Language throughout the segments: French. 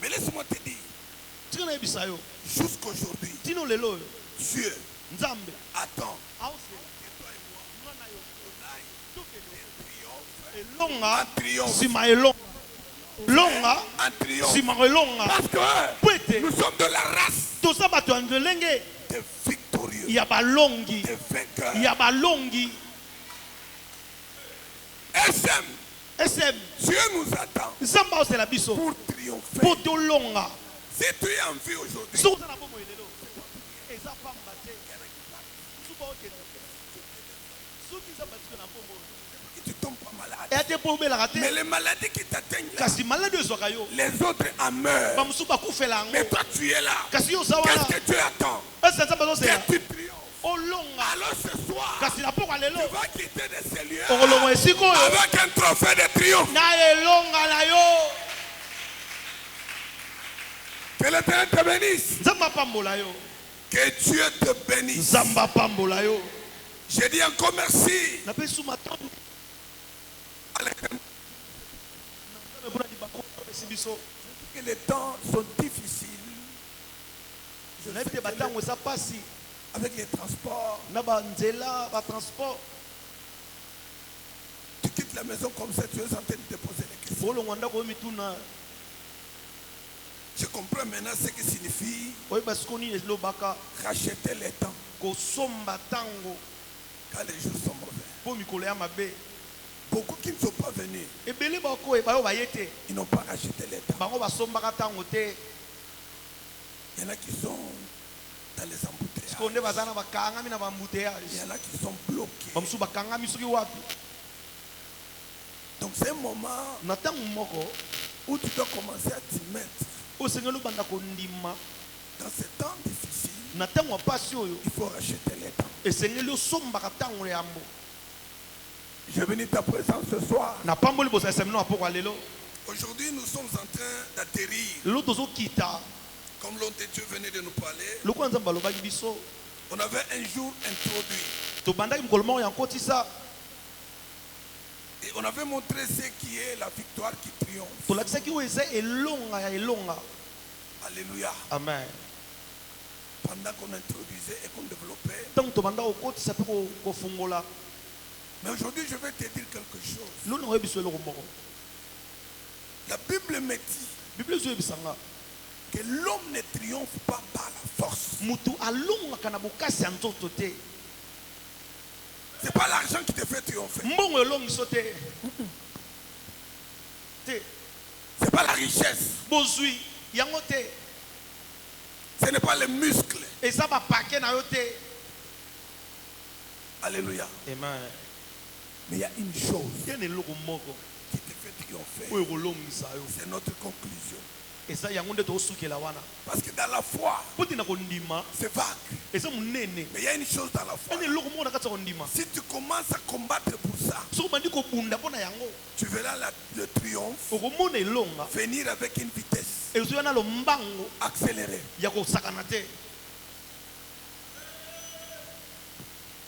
Mais laisse-moi te dire, jusqu'aujourd'hui, Dieu attend longa sima elonga longa sima elonga parce que nous sommes de la race toza bato ya ndenge des victorieux, ya balongi des vainqueurs. ya balongi SM Dieu nous attend nzamba osela biso pour triompher. po tolonga Si tu es en vie aujourd'hui, soki oza na bomoi lelo eza pamba te suba okende soki nzamba tiko na bomoi tu tombes pas malade. Mais les maladies qui t'atteignent là, les autres en meurent. Mais toi tu es là. Qu'est-ce que tu attends? Que tu triomphes. Alors ce soir, tu vas quitter de ces lieux avec un trophée de triomphe. Que l'Éternel te bénisse. Que Dieu te bénisse. J'ai dit encore merci. Que les temps sont difficiles. Avec les transports. Tu quittes la maison comme ça, tu es en train de te poser les questions. Je comprends maintenant ce que signifie racheter les temps quand les jours sont mauvais. Beaucoup qui ne sont pas venus, ils n'ont pas racheté les temps. Il y en a qui sont dans les embouteillages. Il y en a qui sont bloqués. Donc c'est un moment où tu dois commencer à t'y mettre. Dans ces temps difficiles, il faut racheter les temps. Je bénis ta présence ce soir. Aujourd'hui, nous sommes en train d'atterrir. Comme l'homme de Dieu venait de nous parler, on avait un jour introduit. Et on avait montré ce qui est la victoire qui triomphe. Alléluia. Amen. Pendant qu'on introduisait et qu'on développait. Mais aujourd'hui, je vais te dire quelque chose. La Bible me dit que l'homme ne triomphe pas par la force. C'est pas l'argent qui te fait triompher. C'est pas la richesse. Ce n'est pas les muscles. Alléluia. Amen. Mais il y a une chose qui te fait triompher. C'est notre conclusion. Parce que dans la foi, c'est vague. Mais il y a une chose dans la foi. Si tu commences à combattre pour ça, tu verras le triomphe venir avec une vitesse accélérée.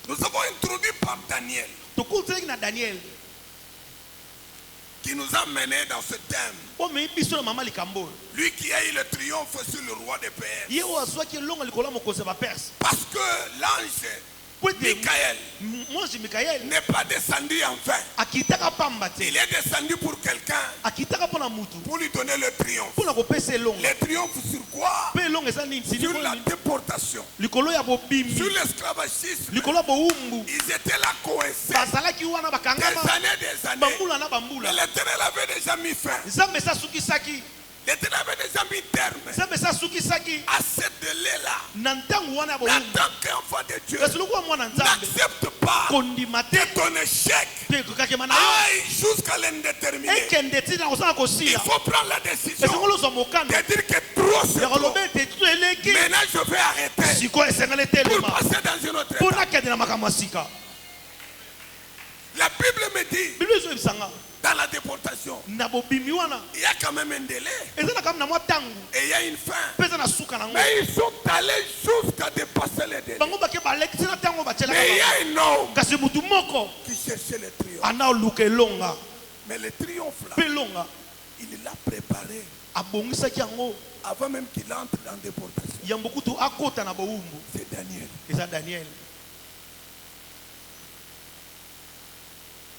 Nous avons introduit par Daniel, qui nous a menés dans ce thème. Lui qui a eu le triomphe sur le roi des Perses. Parce que l'ange Michael n'est pas descendu en vain. Il est descendu pour quelqu'un, pour lui donner le triomphe. Le triomphe sur quoi? Sur la déportation, sur l'esclavagisme. Ils étaient là coincés des années. Mais l'Éternel avait déjà mis fin. L'Éternel avait déjà mis terme à ce délai-là. En tant qu'enfant de Dieu, n'accepte pas que ton échec aille jusqu'à l'indéterminé. Il faut prendre la décision de dire que trop c'est trop. Maintenant je vais arrêter pour passer dans une autre étape. La Bible me dit, dans la déportation, il y a quand même un délai. Et il y a une fin. Mais ils sont allés jusqu'à dépasser les délais. Mais il y a un homme qui cherchait le triomphe. Mais le triomphe là, Il l'a préparé avant même qu'il entre dans des déportation. C'est Daniel. Daniel.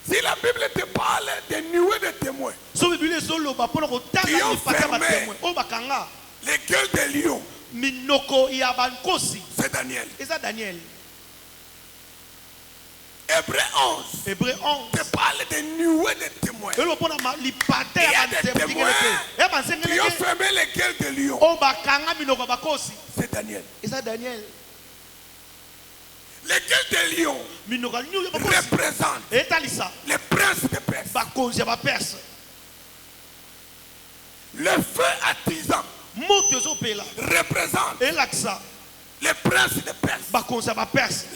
Si la Bible te parle des nuées de témoins qui ont fermé les gueules des lions, c'est Daniel. Hébreu 11 te parle des nuées de témoins. Il y a des témoins qui ont fermé les gueules des lions. C'est Daniel. Les gueules des lions représentent les princes de Perse. Le feu attisant représente les princes de Perse.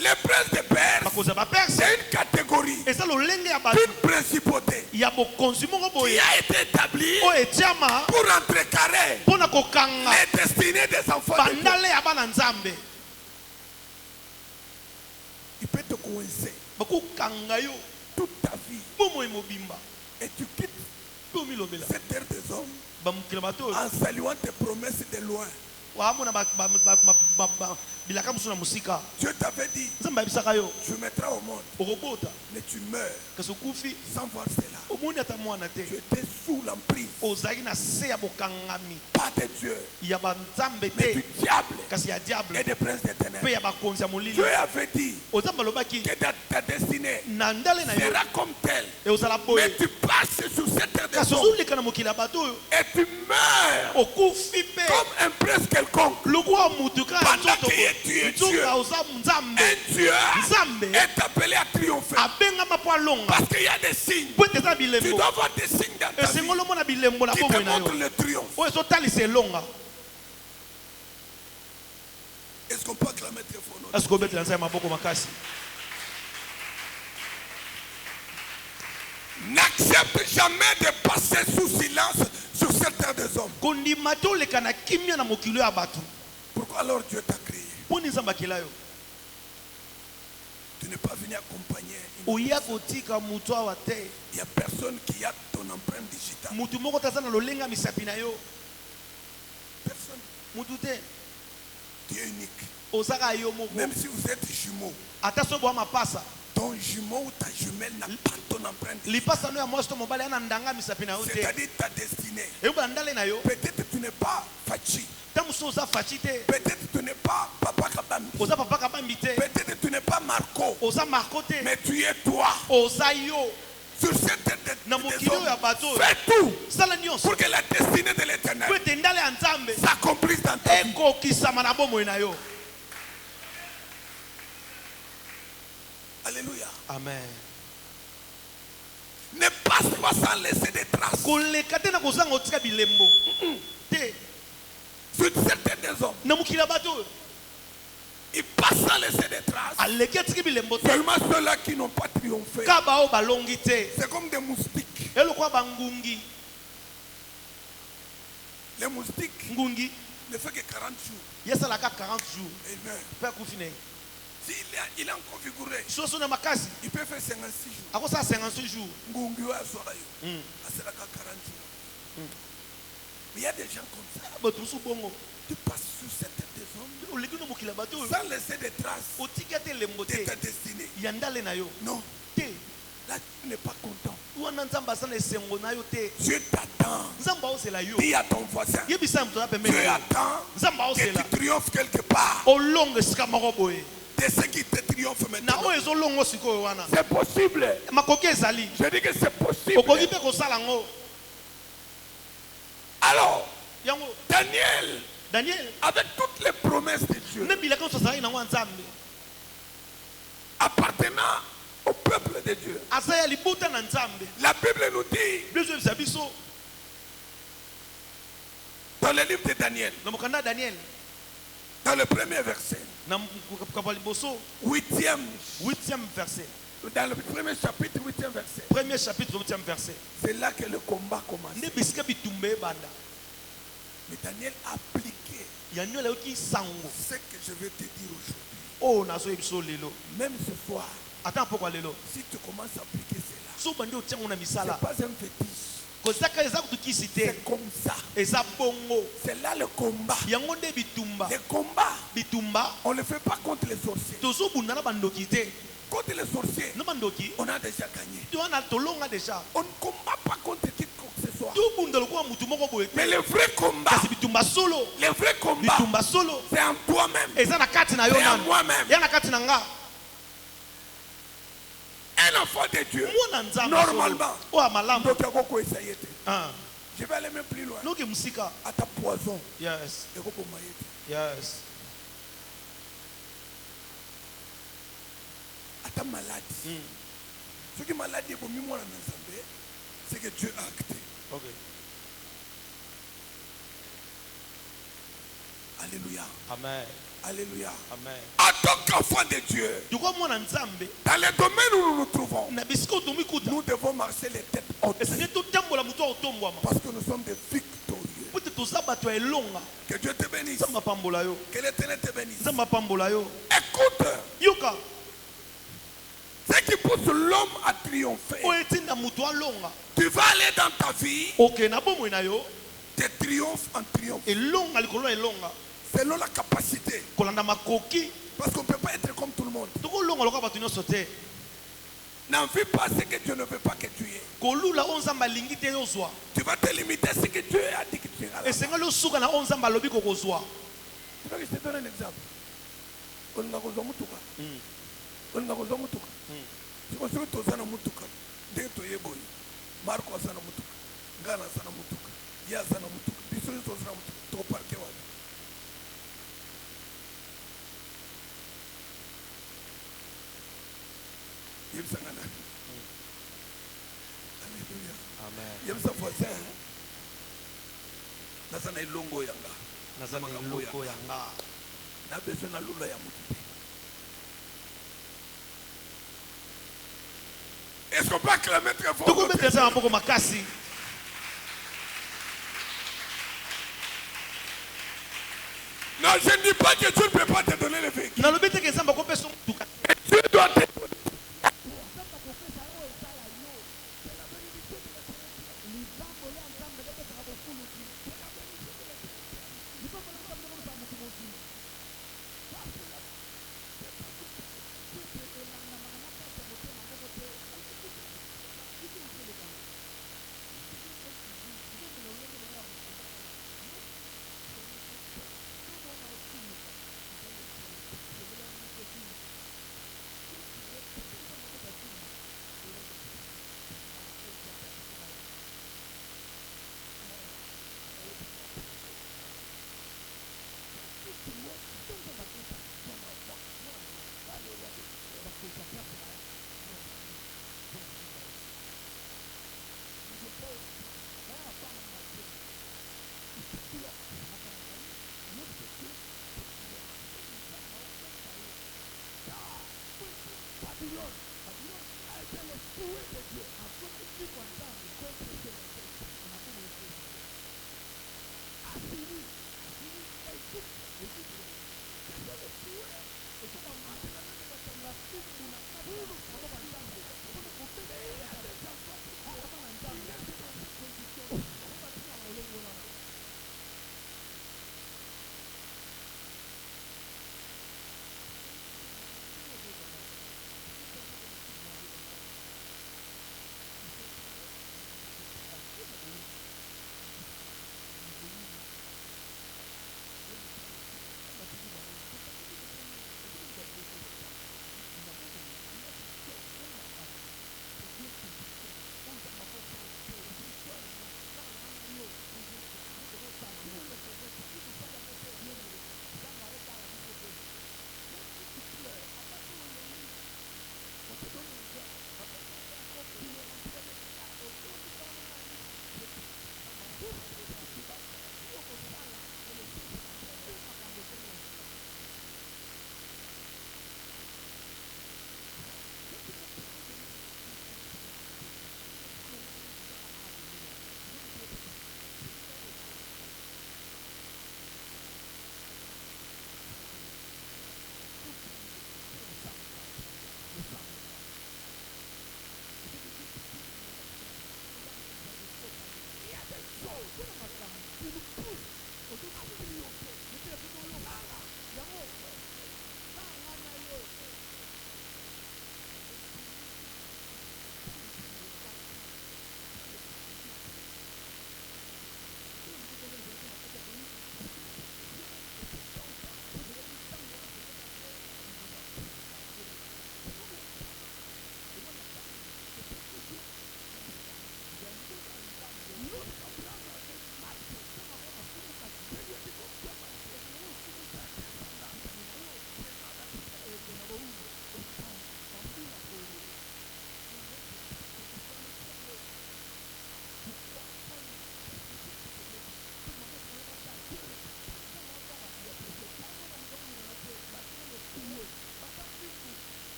Les princes de Perse, c'est une catégorie, une principauté qui a été établie pour entrecarrer les destinées des enfants de Dieu. Il peut te coincer toute ta vie et tu quittes cette terre des hommes en saluant tes promesses de loin. Dieu t'avait dit, tu mettras au monde, mais tu meurs sans voir cela. Tu étais sous l'emprise, pas de Dieu, mais du diable et des princes des ténèbres. Dieu avait dit que ta destinée sera comme telle, mais tu passes sur cette terre des hommes et tu meurs comme un prince quelconque. Pendant que tu es Dieu, un Dieu est appelé à triompher. Parce qu'il y a des signes. Tu dois avoir des signes dans ta vie qui te montrent le triomphe. Est-ce qu'on peut acclamer très fort? N'accepte jamais de passer sous silence sur cette terre des hommes. Pourquoi alors Dieu t'a créé? Tu n'es pas venu accompagner. Il n'y a personne qui a ton empreinte digitale. Personne. Tu es unique. Même si vous êtes jumeaux, ton jumeau ou ta jumelle n'a pas ton empreinte digitale. C'est-à-dire ta destinée. Peut-être tu n'es pas Fachi. Peut-être tu n'es pas Papa Kabambi. Peut-être tu n'es pas Marco. Mais tu es toi. Sur cette terre des hommes, fais tout pour que la destinée de l'Éternel s'accomplisse dans ta vie. Alléluia. Amen. Ne passe pas sans laisser des traces. Sur cette terre des hommes, ils passent sans laisser des traces. Seulement ceux-là qui n'ont pas triomphé. C'est comme des moustiques. Les moustiques ne font que 40 jours. Et meurent. S'il est encore vigoureux, il peut faire 56 jours. Ngungi wa soka yo. Asera 40 jours. Mais il y a des gens comme ça. Tu passes sur cette terre des hommes sans laisser des traces de ta destinée. Non. Là, tu n'es pas content. Dieu t'attend. Dis à ton voisin. Dieu attend que tu triomphes quelque part. De ceux qui te triomphent maintenant. C'est possible. Je dis que c'est possible. Alors, Daniel, avec toutes les promesses de Dieu, appartenant au peuple de Dieu, la Bible nous dit dans le livre de Daniel, dans le premier verset, 8e verset, dans le premier chapitre, 8e verset, c'est là que le combat commence. Mais Daniel a appliqué ce que je vais te dire aujourd'hui. Même ce soir, si tu commences à appliquer cela, ce n'est pas un fétiche. C'est comme ça. C'est là le combat. Le combat, on ne le fait pas contre les sorciers. Contre les sorciers, on a déjà gagné. On ne combat pas contre qui que ce soit. Mais le vrai combat, c'est en toi-même. C'est en moi-même. Un enfant de Dieu, normalement, je vais aller même plus loin. À ta poison. Yes. Yes. À ta maladie. Ce qui est maladie, c'est que Dieu a acté. Okay. Alléluia. Amen. Alléluia. Amen. En tant qu'enfant de Dieu, dans les domaines où nous nous trouvons, nous devons marcher les têtes hautes. Parce que nous sommes des victorieux. Que Dieu te bénisse. Que l'Éternel te bénisse. Écoute. Ce qui pousse l'homme à triompher. Tu vas aller dans ta vie de triomphe en triomphe. Selon la capacité. Parce qu'on ne peut pas être comme tout le monde. N'envie pas ce que Dieu ne veut pas que tu aies. Tu vas te limiter à ce que Dieu a dit que tu iras là. Je te donne un exemple. Est-ce qu'on peut acclamer très fort? Non, je ne dis pas que Dieu ne peut pas te donner le véhicule. Mais Dieu doit te donner.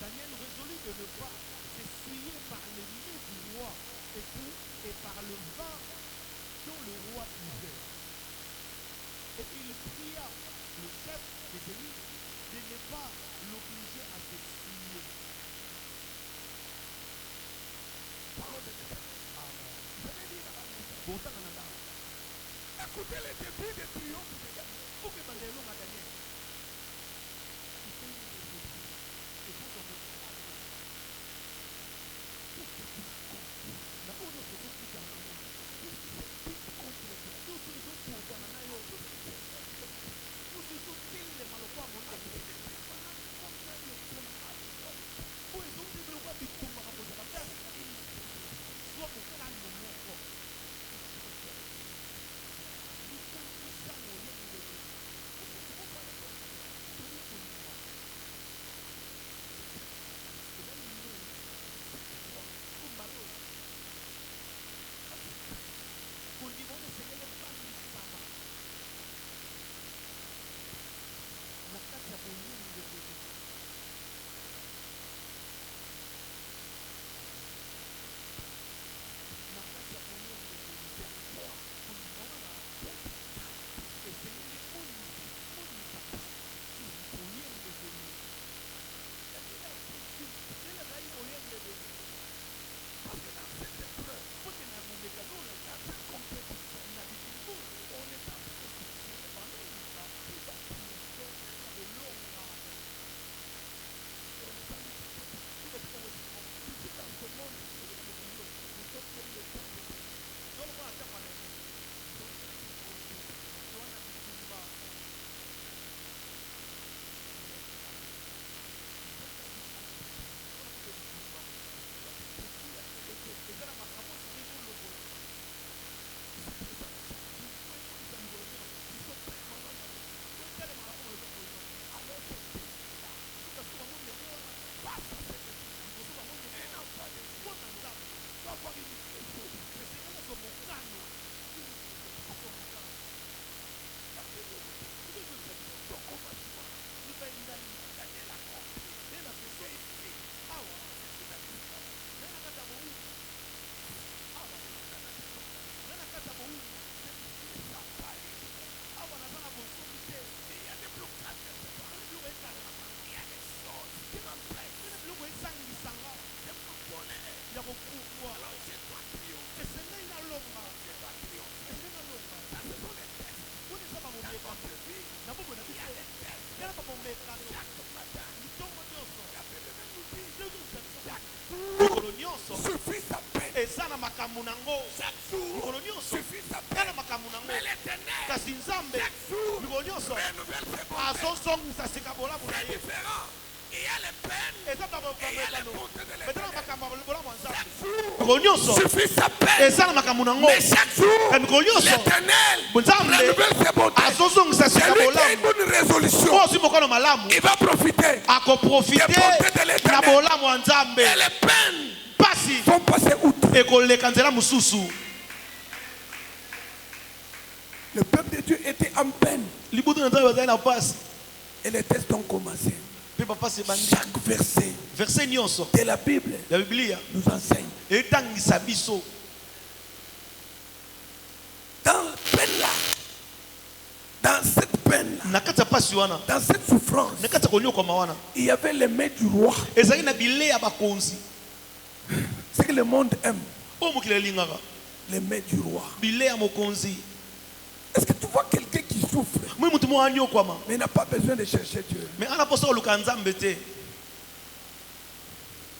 Daniel résolut de ne pas s'essuyer par les nez du roi et par le vin dont le roi buvait. Et il pria le chef des ennemis de ne pas l'obliger à s'essuyer. Écoutez les débuts de triomphe de Daniel. Pour que Daniel a gagné. suffit sa peine. Chaque jour suffit sa peine. Mais l'Éternel, chaque jour, renouvelle ses bontés. C'est différent. Il y a les peines et il y a les bontés de l'Éternel. Chaque jour suffit sa peine. Mais chaque jour, l'Éternel renouvelle ses bontés. Celui qui a une bonne résolution, il va profiter des bontés de l'Éternel. Et les peines vont passer outre. Le peuple de Dieu était en peine. Et les tests ont commencé. Chaque verset de la Bible nous enseigne. Dans cette peine-là, dans cette souffrance, il y avait les mains du roi. C'est que le monde aime. Les mains du roi. Est-ce que tu vois quelqu'un qui souffre, mais il n'a pas besoin de chercher Dieu?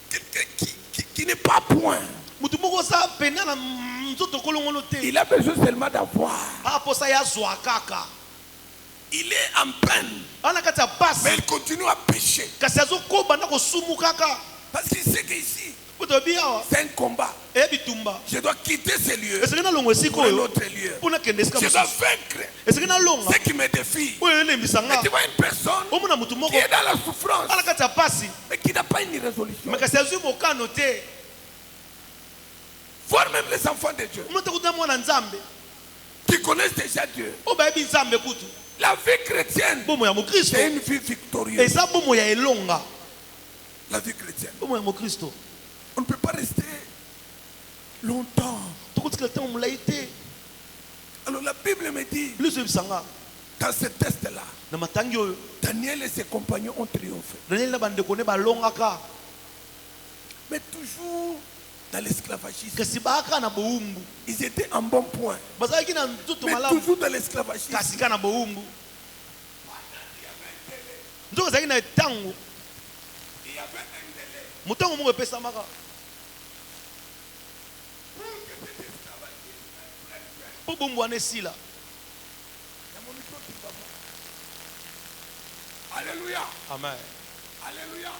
Quelqu'un qui n'est pas point. Il a besoin seulement d'avoir. Il est en peine, mais il continue à pécher. Parce qu'il sait qu'ici, c'est un combat. Je dois quitter ces lieux pour un autre lieu. Je dois vaincre ce qui me défie. Mais tu vois une personne qui est dans la souffrance, mais qui n'a pas une résolution. Voir même les enfants de Dieu qui connaissent déjà Dieu. La vie chrétienne, c'est une vie victorieuse. La vie chrétienne. On ne peut pas rester longtemps. Alors la Bible me dit, dans ce test-là, Daniel et ses compagnons ont triomphé. Mais toujours dans l'esclavagisme. Ils étaient en bon point. Mais toujours dans l'esclavagisme. Il y avait un délai. Alléluia. Amen. Alléluia.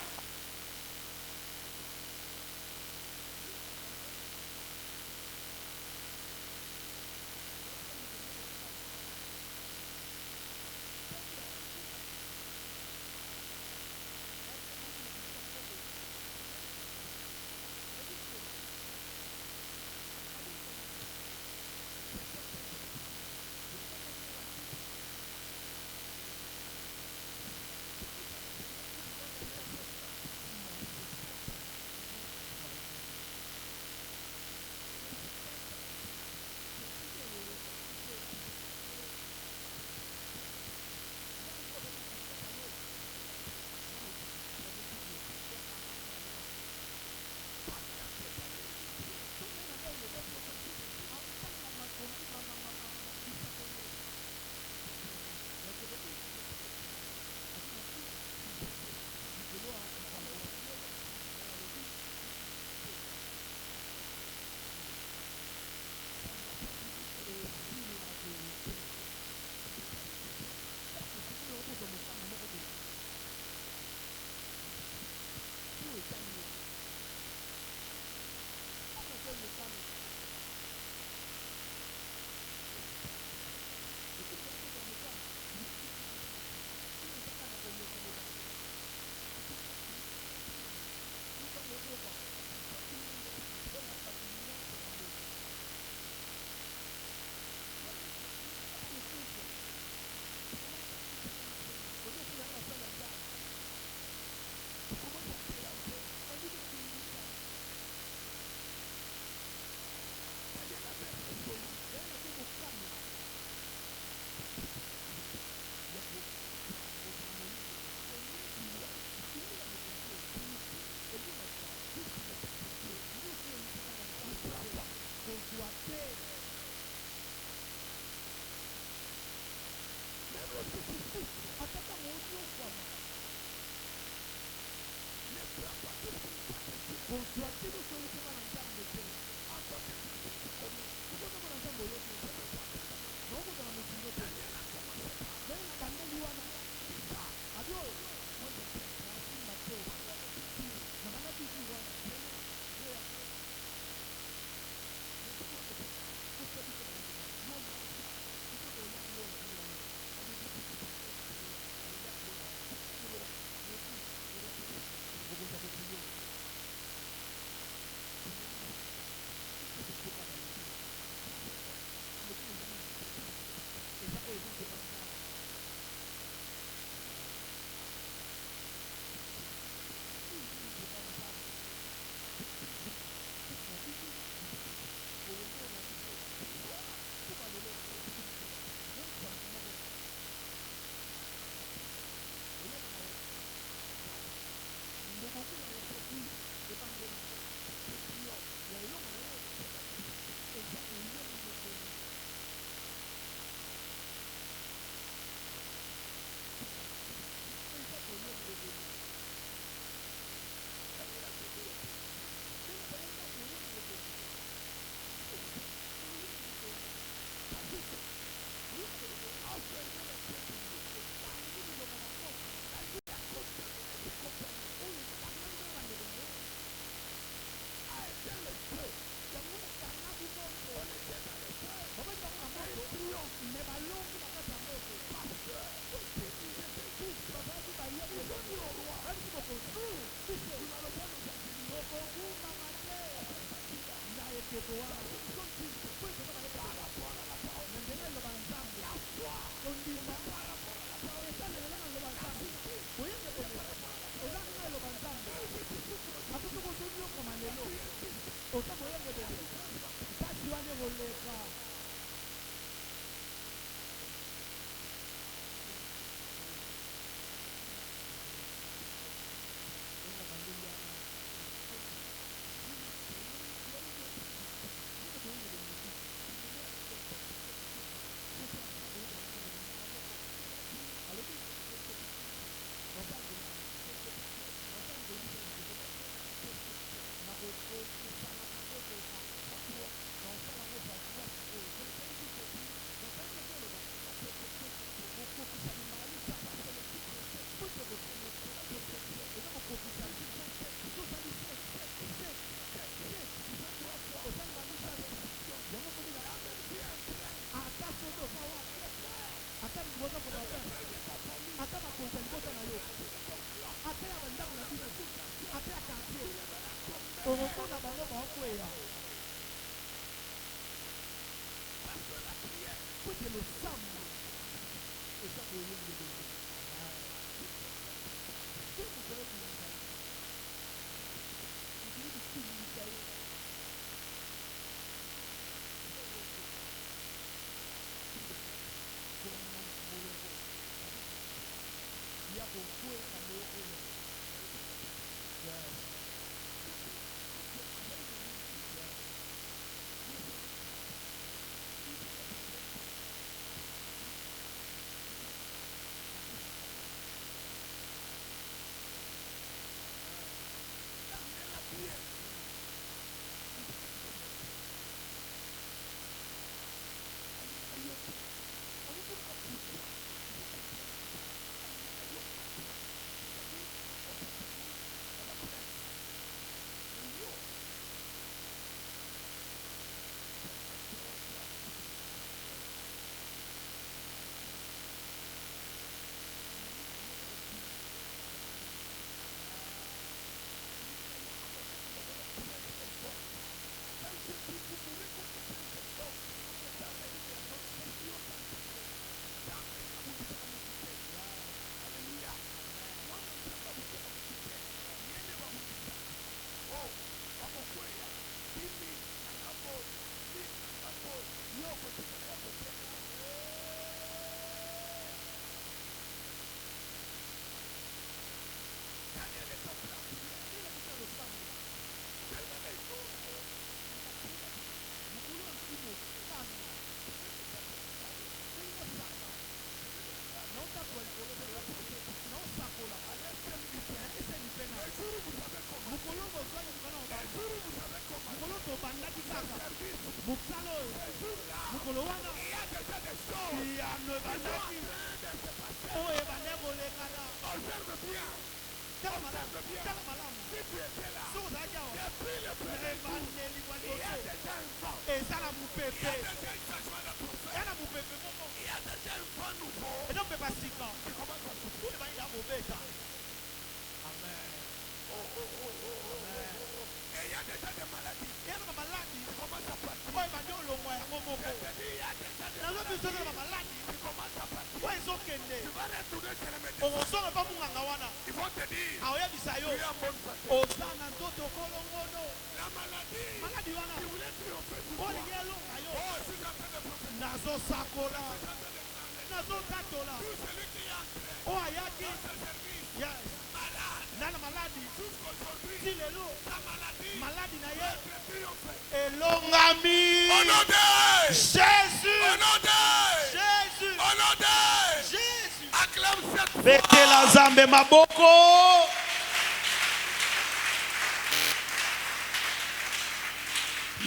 Betela Zambe Maboko.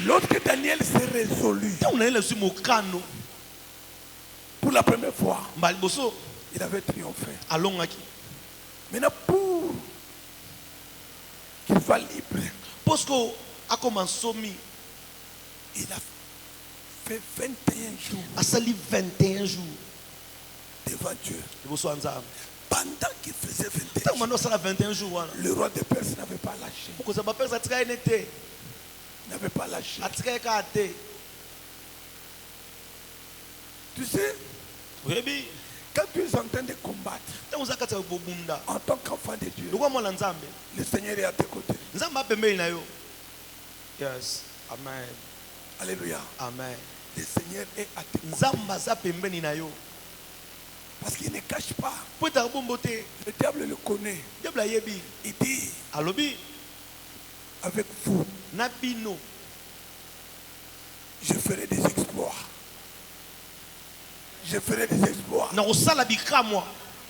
Lorsque Daniel s'est résolu pour la première fois, il avait triomphé. Maintenant, pour qu'il soit libre, il a fait 21 jours. Asali 21 jours devant Dieu. Pendant qu'il faisait 21 jours, le roi de Perse n'avait pas lâché. N'avait pas lâché. Tu sais, quand tu es en train de combattre en tant qu'enfant de Dieu, le Seigneur est à tes côtés. Yes. Amen. Alléluia. Amen. Le Seigneur est à tes côtés. Parce qu'il ne cache pas. Le diable le connaît. Il dit, avec vous, je ferai des exploits. Je ferai des exploits.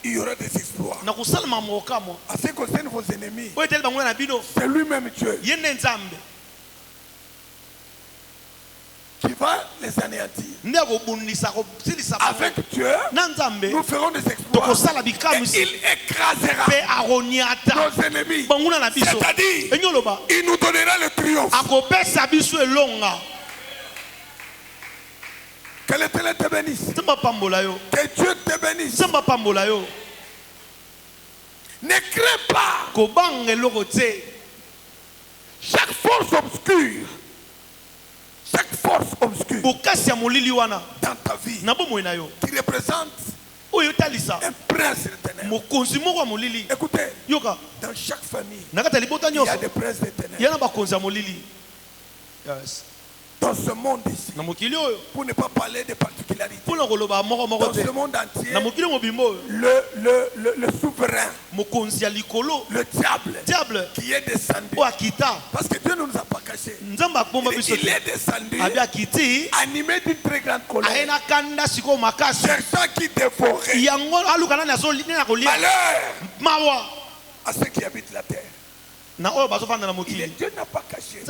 Il y aura des exploits. En ce qui concerne vos ennemis, c'est lui-même Dieu qui va les anéantir. Avec Dieu, nous ferons des exploits. Et il écrasera nos ennemis. C'est-à-dire, il nous donnera le triomphe. Que l'Éternel te bénisse. Que Dieu te bénisse. Ne crains pas. Chaque force obscure. Chaque force obscure dans ta vie qui représente un prince éternel. Écoutez, dans chaque famille, il y a des princes éternels. Dans ce monde ici, pour ne pas parler des particularités, dans ce monde entier, le souverain, le diable qui est descendu, parce que Dieu ne nous a pas caché, il est descendu animé d'une très grande colère, cherchant qui dévorait. Malheur à ceux qui habitent la terre. Dieu n'a pas caché.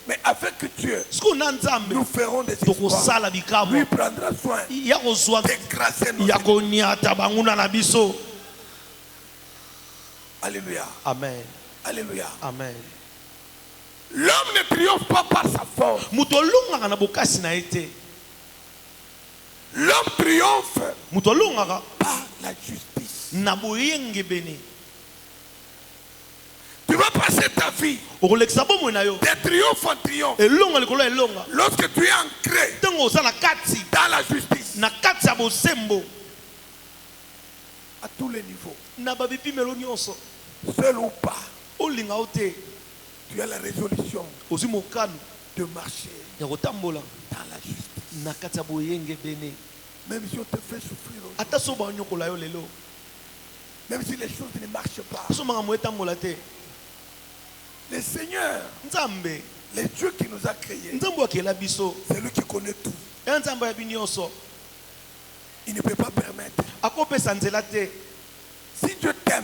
Mais avec Dieu, nous ferons des exploits. Lui prendra soin d'écraser nos ennemis. Alléluia. Amen. Alléluia. Amen. L'homme ne triomphe pas par sa force. L'homme triomphe par la justice. Tu vas passer ta vie de triomphe en triomphe. Lorsque tu es ancré dans la justice, à tous les niveaux, seul ou pas, tu as la résolution de marcher dans la justice. Même si on te fait souffrir, même si les choses ne marchent pas, le Seigneur, le Dieu qui nous a créés, c'est lui qui connaît tout. Il ne peut pas permettre. Si Dieu t'aime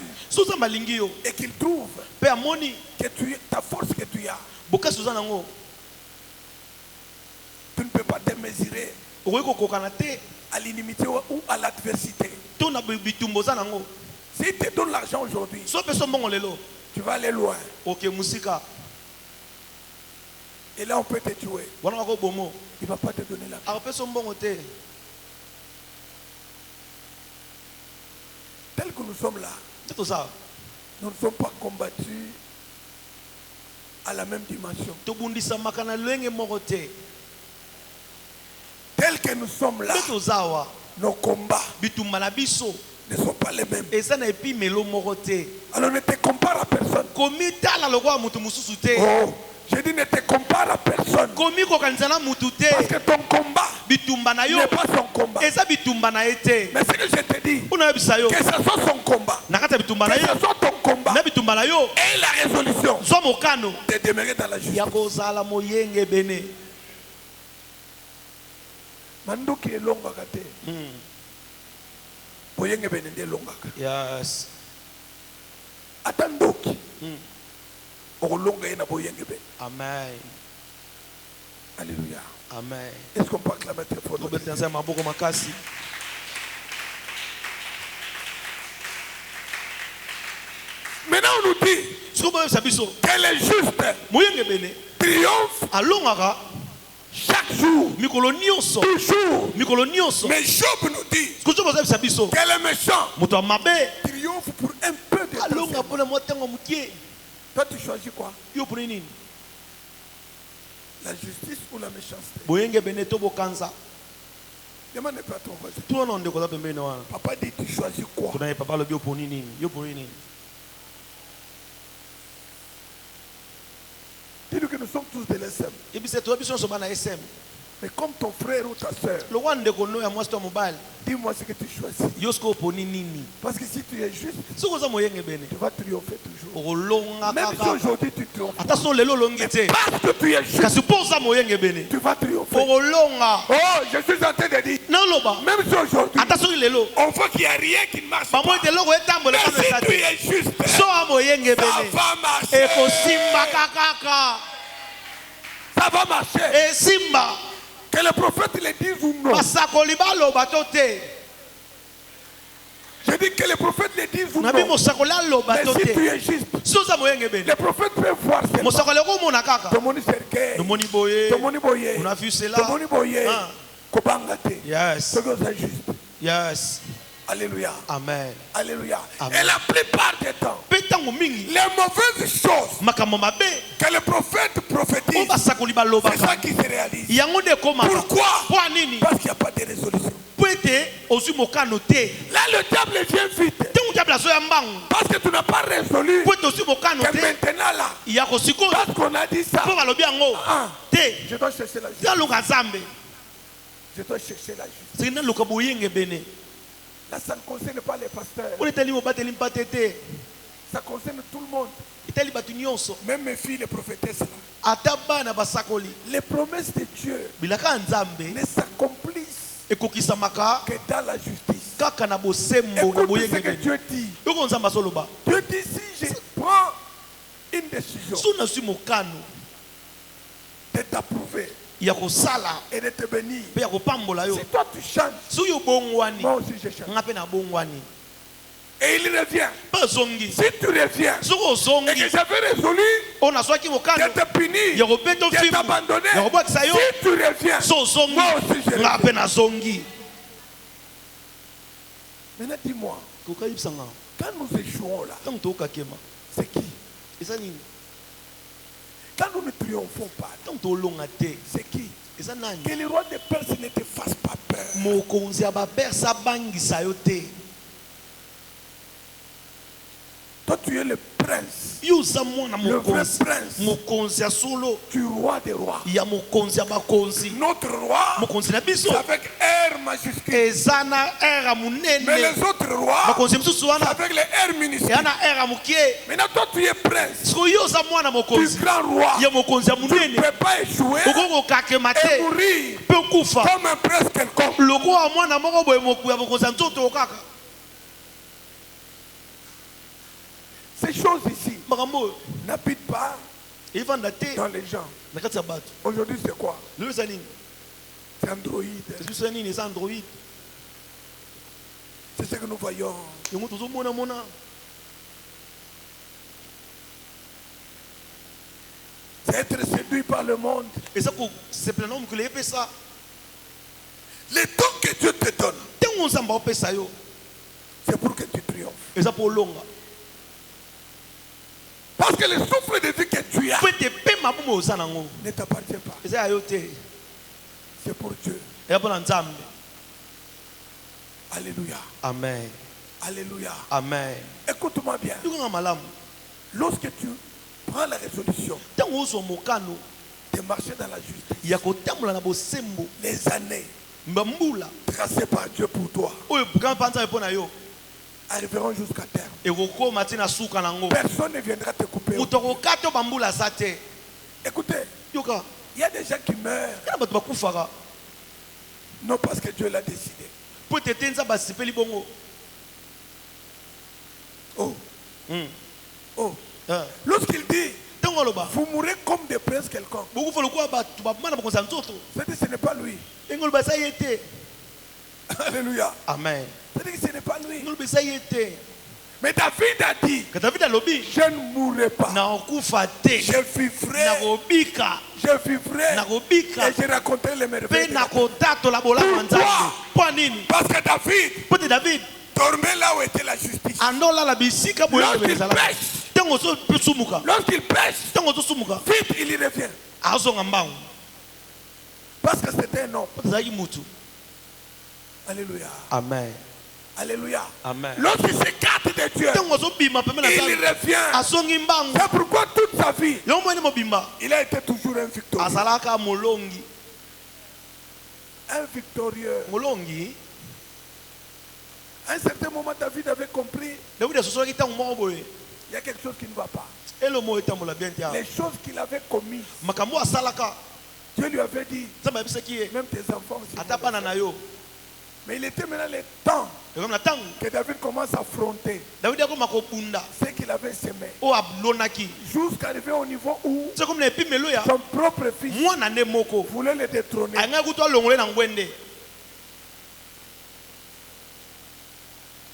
et qu'il trouve que ta force que tu as, tu ne peux pas te mesurer à l'inimitié ou à l'adversité. Si tu te donnes l'argent aujourd'hui, tu vas aller loin. Et là, on peut te tuer. Il ne va pas te donner l'argent. Tel que nous sommes là, nous ne sommes pas combattus à la même dimension. Tel que nous sommes là, nos combats ne sont pas les mêmes. Alors ne te compare à personne. Oh, je dis ne te compare à personne. Parce que ton combat n'est pas son combat. Mais ce que je te dis, que ce soit son combat, que ce soit ton combat, et la résolution de demeurer dans la justice. Manduki est longa kate. Boyenge benende longa. Yes. Atandoki. Longa ena boyenge ben. Amen. Alléluia. Amen. Est-ce qu'on peut acclamer très fort? Maintenant on nous dit que les justes triomphent chaque jour, toujours. Mais Job nous dit que les méchants triomphent pour un peu de temps. Toi tu choisis quoi? La justice ou la méchanceté? Demande pas à ton voisin. Papa dit tu choisis quoi? Dis-lui que nous sommes tous de l'SM. Mais comme ton frère ou ta soeur, dis-moi ce que tu choisis. Parce que si tu es juste, tu vas triompher toujours. Même si aujourd'hui tu triomphes, parce que tu es juste, tu vas triompher. Oh, je suis en train de dire, même si aujourd'hui, on voit qu'il n'y a rien qui ne marche pas. Mais si tu es juste, ça va marcher. Ça va marcher. Que le prophète le dise ou non. Je dis que le prophète le dise ou non. Mais si tu es juste, le prophète peut voir seulement. Tomoni cercueil, tomoni boye, kobangate. Yes. Juste. Yes. Alléluia. Amen. Alléluia. Amen. Et la plupart des temps, les mauvaises choses que le prophète prophétise, c'est ça qui se réalise. Pourquoi? Parce qu'il n'y a pas de résolution. Là, le diable vient vite. Parce que tu n'as pas résolu. Que maintenant là, parce qu'on a dit ça, je dois chercher la justice. Je dois chercher la justice. Là, ça ne concerne pas les pasteurs. Ça concerne tout le monde. Même mes filles, les prophétesses. Les promesses de Dieu ne s'accomplissent que dans la justice. Écoute ce que Dieu dit. Dieu dit, si je prends une décision de t'approuver et de te bénir, si toi tu changes, moi aussi je change. Et il revient. Si tu reviens et que j'avais résolu de te punir, de t'abandonner, si tu reviens, moi aussi je reviens. Maintenant dis-moi, quand nous échouons là, c'est qui? Quand nous ne triomphons pas, c'est qui? Que le roi de Perse ne te fasse pas peur. Toi tu es le prince, le vrai prince du roi des rois. Notre roi, c'est avec R majuscule. Mais les autres rois, c'est avec les R minuscules. Maintenant toi tu es prince du grand roi. Tu ne peux pas échouer et mourir comme un prince quelconque. Ces choses ici n'habitent pas dans les gens. Aujourd'hui, c'est quoi? C'est Android. C'est ce que nous voyons. C'est être séduit par le monde. Et ça, c'est pleinement que les ça. Les dons que Dieu te donne, c'est pour que tu triomphes. Et ça pour longa. Parce que le souffle de vie que tu as ne t'appartient pas. C'est pour Dieu. Alléluia. Amen. Alléluia. Amen. Écoute-moi bien. Lorsque tu prends la résolution de marcher dans la justice, les années tracées par Dieu pour toi arriveront jusqu'à terme. Personne ne viendra te couper. Écoutez, il y a des gens qui meurent non parce que Dieu l'a décidé. Oh. Oh. Lorsqu'il dit vous mourrez comme des princes quelconques, c'est-à-dire ce n'est pas lui. Alléluia. Amen. C'est-à-dire que ce n'est pas lui. Mais David a dit, je ne mourrai pas. Je vivrai. Je vivrai. Et je raconterai les merveilles. Pourquoi? Parce que David dormait là où était la justice. Lorsqu'il pêche, vite il y revient. Parce que c'était un homme. Alléluia. Amen. Alléluia. Amen. Lorsqu'il s'écarte de Dieu, il revient. C'est pourquoi toute sa vie, il a été toujours un victorieux. Un victorieux. À un certain moment, David avait compris. Il y a quelque chose qui ne va pas. Les choses qu'il avait commises, Dieu lui avait dit, même tes enfants aussi. Mais il était maintenant le temps que David commence à affronter ce qu'il avait semé. Jusqu'à arriver au niveau où son propre fils voulait le détrôner.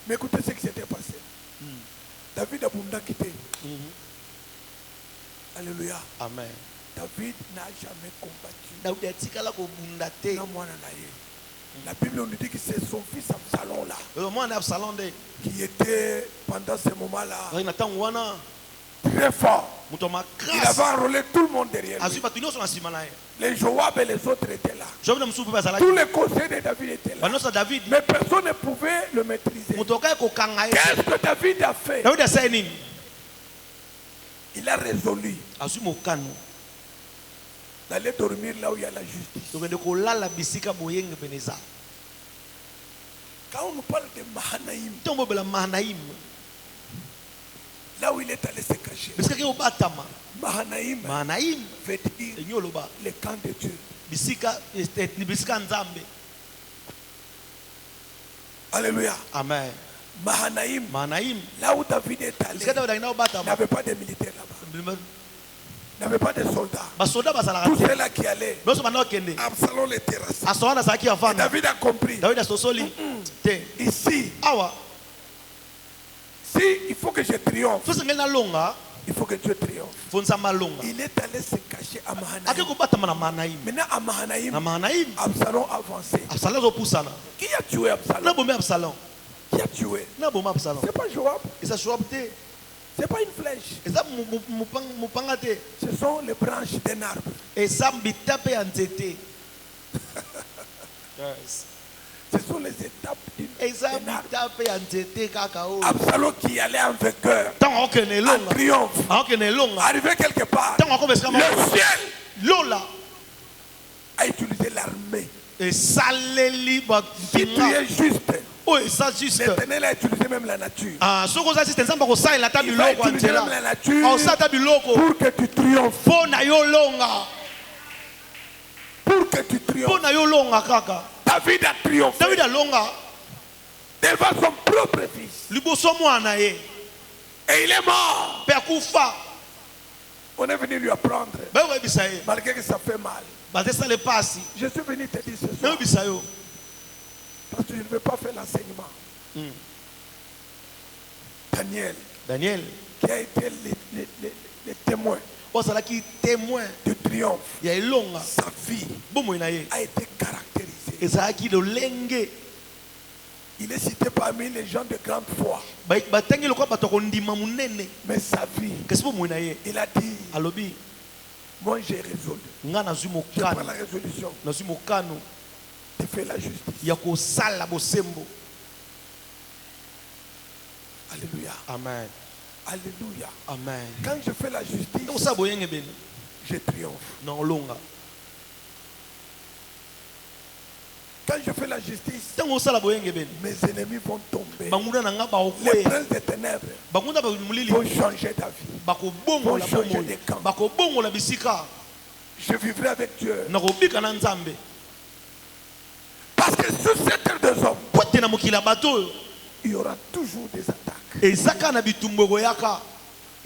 Mais écoutez ce qui s'était passé. David a Bunda quitté. Alléluia. Amen. David n'a jamais combattu. La Bible nous dit que c'est son fils Absalom là qui était pendant ce moment-là très fort. Il avait enrôlé tout le monde derrière lui. Les Joab et les autres étaient là. Tous les conseils de David étaient là. Mais personne ne pouvait le maîtriser. Qu'est-ce que David a fait? Il a résolu d'aller dormir là où il y a la justice. Quand on nous parle de Mahanaïm, là où il est allé se cacher, Mahanaïm veut dire le camp de Dieu. Alléluia. Amen. Mahanaïm, là où David est allé, il n'avait pas de militaires là-bas. Il n'y avait pas de soldats. Tous ceux-là qui allaient, Absalom les terrassait. Et David a compris. Ici, si il faut que je triomphe, il faut que Dieu triomphe. Il est allé se cacher à Mahanaïm. Maintenant à Mahanaïm, Absalom a avancé. Qui a tué Absalom? Qui a tué? C'est pas Joab. Ce n'est pas une flèche. Ce sont les branches d'un arbre. Ce sont les étapes d'un arbre. Absalom qui allait en vainqueur, en triomphe, arrivé quelque part, le ciel a utilisé l'armée. Si tu es juste, l'Éternel a utilisé même la nature. Il va utiliser même la nature pour que tu triomphes. Pour que tu triomphes. David a triomphé devant son propre fils. Et il est mort. On est venu lui apprendre, malgré que ça fait mal. Je suis venu te dire ce soir, parce que je ne veux pas faire l'enseignement. Daniel, qui a été le témoin témoin de triomphe, sa vie a été caractérisée. Il est cité parmi les gens de grande foi. Mais sa vie, il a dit, moi j'ai résolu. Je prends la résolution de faire la justice. Alléluia. Amen. Alléluia. Amen. Quand je fais la justice, je triomphe. Quand je fais la justice, mes ennemis vont tomber. Les princes des ténèbres vont changer d'avis, vont changer de camp. Je vivrai avec Dieu. Parce que sur cette terre des hommes, il y aura toujours des attaques. Il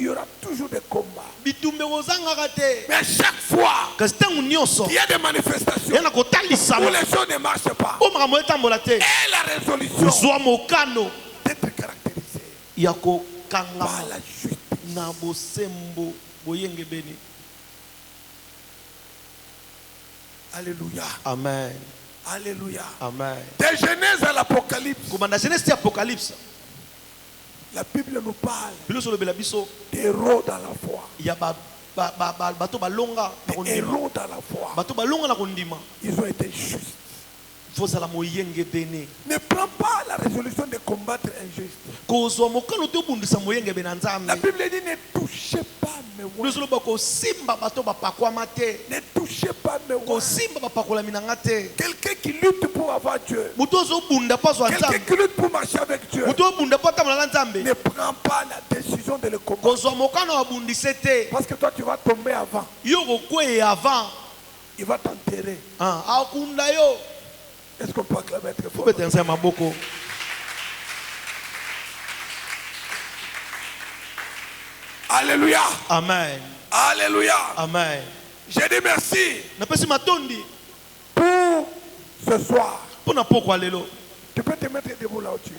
y aura toujours des combats. Mais à chaque fois qu'il y a des manifestations où les choses ne marchent pas, et la résolution d'être caractérisée par la justice. Alléluia. Amen. Alléluia. Amen. De Genèse à l'Apocalypse, la Bible nous parle des héros dans la foi. Des héros dans la foi. Ils ont été justes. Ne prends pas la résolution de combattre injuste. La Bible dit ne touchez pas mes voix. Ne touchez pas mes voix. Quelqu'un qui lutte pour avoir Dieu. Quelqu'un qui lutte pour marcher avec Dieu. Ne prends pas la décision de le combattre. Parce que toi tu vas tomber avant. Il va t'enterrer. Est-ce qu'on peut acclamer très fort? Alléluia. Amen. Alléluia. Amen. Je dis merci pour ce soir. Tu peux te mettre debout là où tu es.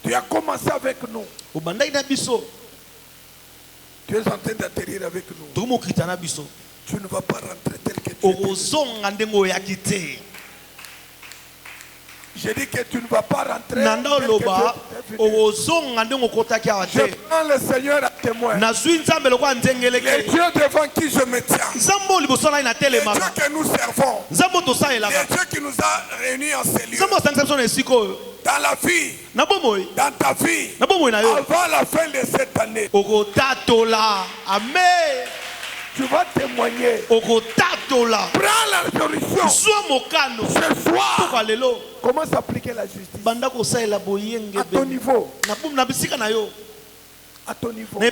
Tu as commencé avec nous. Tu es en train d'atterrir avec nous. Tu ne vas pas rentrer tel que tu es. J'ai dit que tu ne vas pas rentrer tel que tu es. Je prends le Seigneur à témoin. Les dieux devant qui je me tiens. Les dieux que nous servons. Les dieux qui nous a réunis en ces lieux. Dans la vie, dans ta vie, avant la fin de cette année, Amen. Tu vas témoigner. Prends la résolution ce soir. Comment s'appliquer la justice à ton niveau. À ton niveau.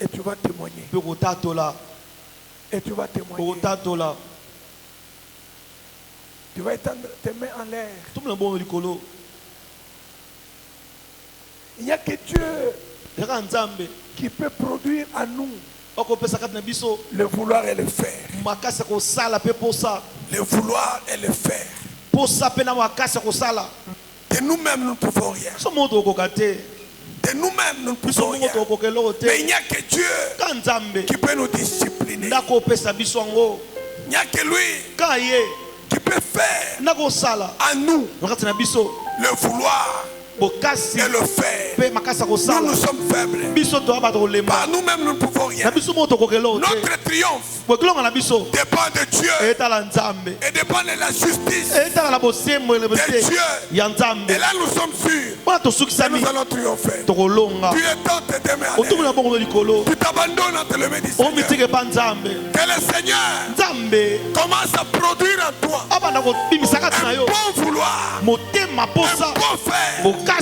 Et tu vas témoigner. Et tu vas témoigner. Tu vas étendre tes mains en l'air. Il n'y a que Dieu qui peut produire à nous le vouloir et le faire. Le vouloir et le faire. De nous-mêmes, nous ne pouvons rien. De nous-mêmes, nous ne pouvons rien. Mais il n'y a que Dieu qui peut nous discipliner. Il n'y a que lui qui peut faire à nous le vouloir et le faire. Nous, nous sommes faibles. Par nous-mêmes, nous ne pouvons rien. Notre triomphe dépend de Dieu et dépend de la justice de Dieu. Et là, nous sommes sûrs que nous allons triompher. Tu étends tes mains en l'air. Tu t'abandonnes entre les mains du Seigneur. Que le Seigneur commence à produire en toi un bon vouloir, un bon faire.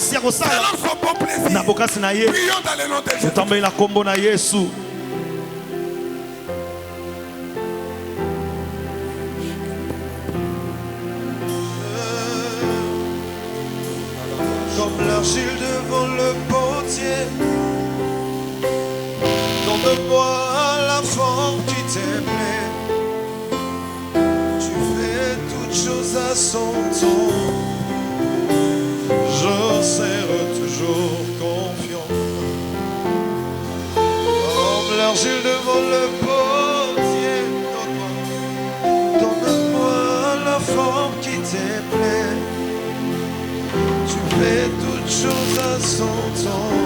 Selon son bon plaisir. Prions dans le nom de Jésus. Comme l'argile devant le potier, dans Garde-moi la forme qui t'aimait. Tu fais toutes choses à son temps. Je serai toujours confiant. Comme l'argile devant le potier. Donne-moi la forme qui t'aimait. Tu fais toutes choses à son temps.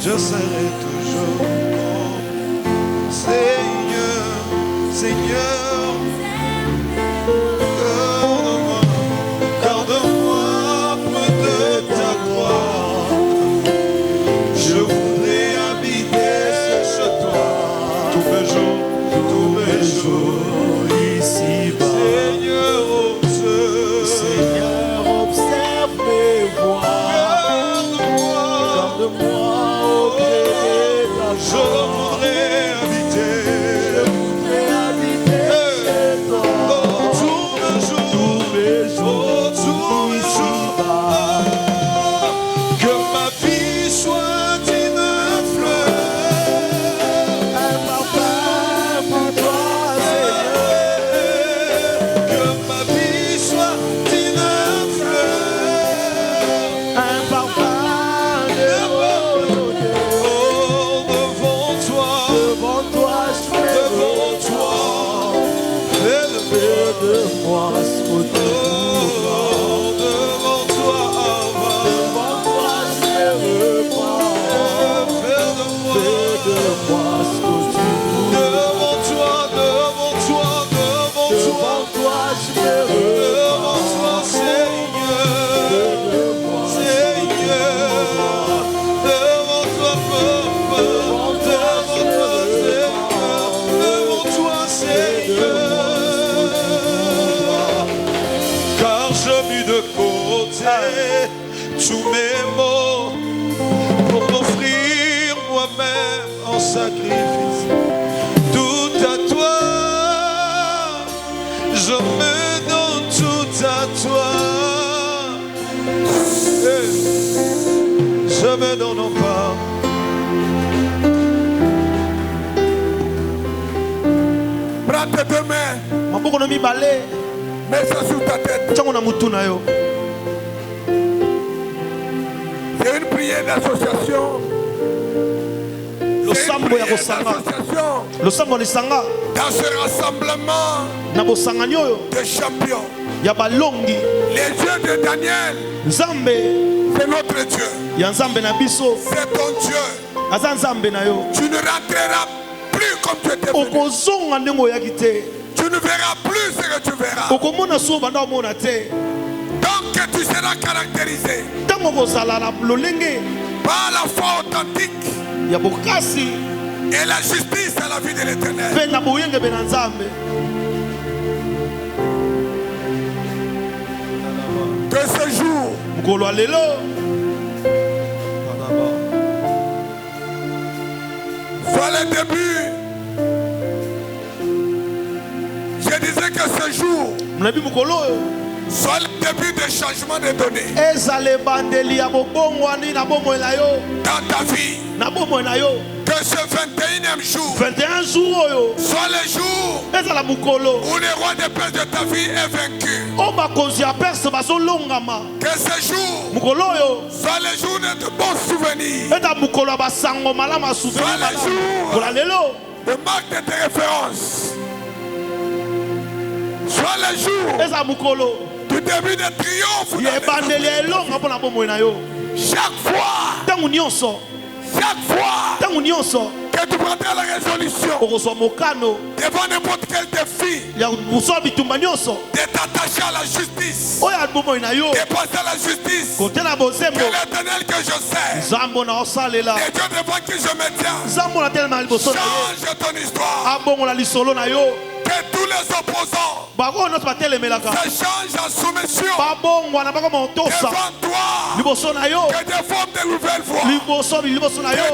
Je serai toujours Seigneur, Seigneur, garde-moi près de ta gloire. Je voudrais habiter chez toi tous mes jours ici-bas. Seigneur, observe mes voies. Garde-moi. Je voudrais habiter chez toi tous mes jours, que ma vie soit une fleur, un parfum pour toi, Seigneur. Que ma vie soit une fleur, un parfum. Tous mes mots pour m'offrir moi-même en sacrifice. Tout à toi, je me donne tout à toi. Je me donne pas. Prends tes deux mains. Mets ça sur ta tête. C'est une prière d'association. Dans ce rassemblement de champions, les yeux de Daniel, c'est notre Dieu. C'est ton Dieu. Tu ne rentreras plus comme tu étais venu. Tu ne verras plus ce que tu verras. Donc tu seras caractérisé par la foi authentique et la justice à la vie de l'Éternel. Que ce jour soit le début. Je disais que ce jour soit le début de changement de données dans ta vie. Que ce 21e jour soit le jour où le roi des pères de ta vie est vaincu. Que ce jour soit le jour de bons souvenirs. Soit le jour de marque de tes références. Soit le jour du début de triomphe. Chaque fois que tu prendras la résolution devant n'importe quel défi de t'attacher à la justice, de passer à la justice, que l'Éternel que je sais, et Dieu devant qui je me tiens, change ton histoire. Que Que tous les opposants se changent en soumission devant toi. Que des formes de nouvelles voix. Que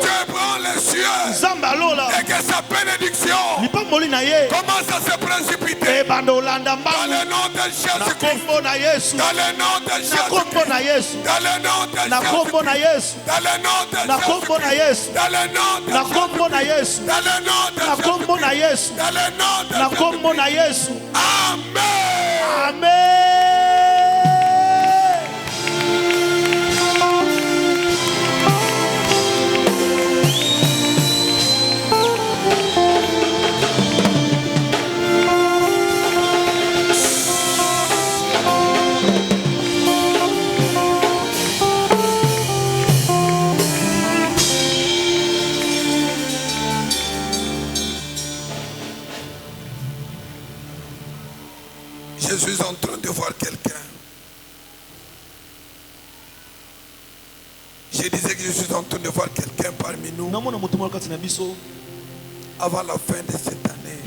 Dieu prend les cieux et que sa bénédiction commence à se précipiter. Dans le nom de Jésus-Christ. Dans le nom de Jésus-Christ. Dans le nom de Jésus-Christ. Dans le nom de Jésus-Christ. Dans le nom de Jésus-Christ. Dans le nom de Jésus-Christ. Dans le nom de Jésus. Amen. Amen. Je suis en train de voir quelqu'un. Je disais que je suis en train de voir quelqu'un parmi nous. Avant la fin de cette année.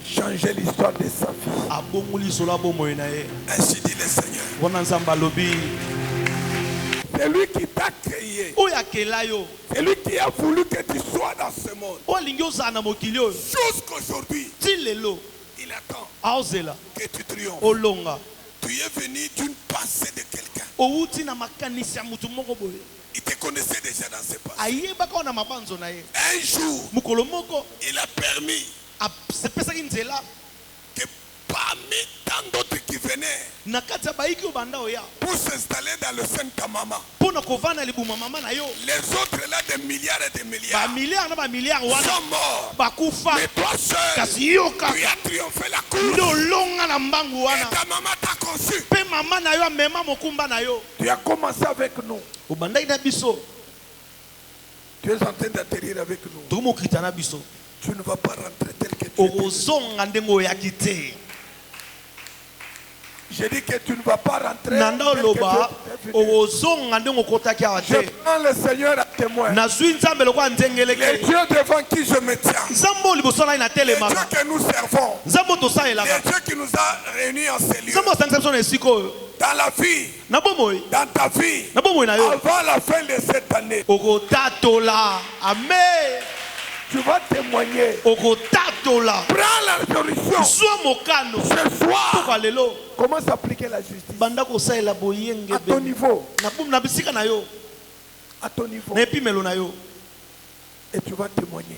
Changer l'histoire de sa vie. Ainsi dit le Seigneur. C'est lui qui t'a créé. C'est lui qui a voulu que tu sois dans ce monde. Jusqu'aujourd'hui. Il attend que tu triomphes. Tu es venu d'une pensée de quelqu'un. Il te connaissait déjà dans ses pensées. Un jour, il a permis que parmi tant d'autres qui venaient pour s'installer dans le sein de ta maman, les autres là, des milliards et des milliards, sont morts. Mais toi seul, tu as triomphé la course. Et ta maman t'a conçu. Tu as commencé avec nous. Tu es en train d'atterrir avec nous. Tu ne vas pas rentrer tel que tu es. J'ai dit que tu ne vas pas rentrer. Je prends le Seigneur à témoin. Les dieux devant qui je me tiens. Les dieux que nous servons. Les dieux qui nous a réunis en ces lieux. Dans la vie, dans ta vie, avant la fin de cette année. Amen. Tu vas témoigner. Prends la résolution. Ce soir. Comment s'appliquer la justice? À ton niveau. À ton niveau. Et tu vas témoigner.